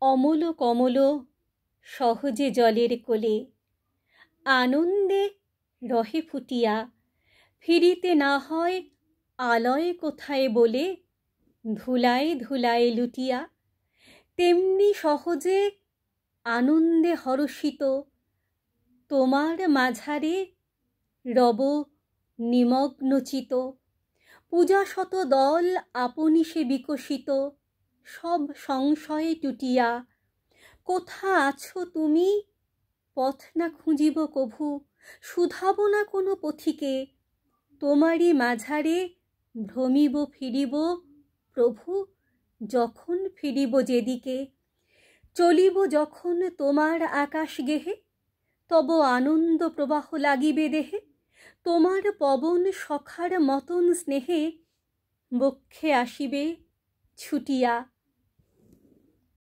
অমল কমল সহজে জলের কোলে, আনন্দে রহে ফুটিয়া, ফিরিতে না হয় আলয় কোথায় বলে, ধুলায় ধুলায় লুটিয়া। তেমনি সহজে আনন্দে হরষিত তোমার মাঝারে রব নিমগ্নচিত। পূজাশত দল আপনি সে বিকশিত, সব সংশয়ে টুটিয়া। কোথা আছো তুমি, পথ না খুঁজিব কভু, শুধাব না কোনো পথিকে। তোমারই মাঝারে ভ্রমিব ফিরিব প্রভু, যখন ফিরিব যেদিকে। চলিব যখন তোমার আকাশ গেহে, তব আনন্দ প্রবাহ লাগিবে দেহে। তোমার পবন সখার মতন স্নেহে, বক্ষে আসিবে ছুটিয়া।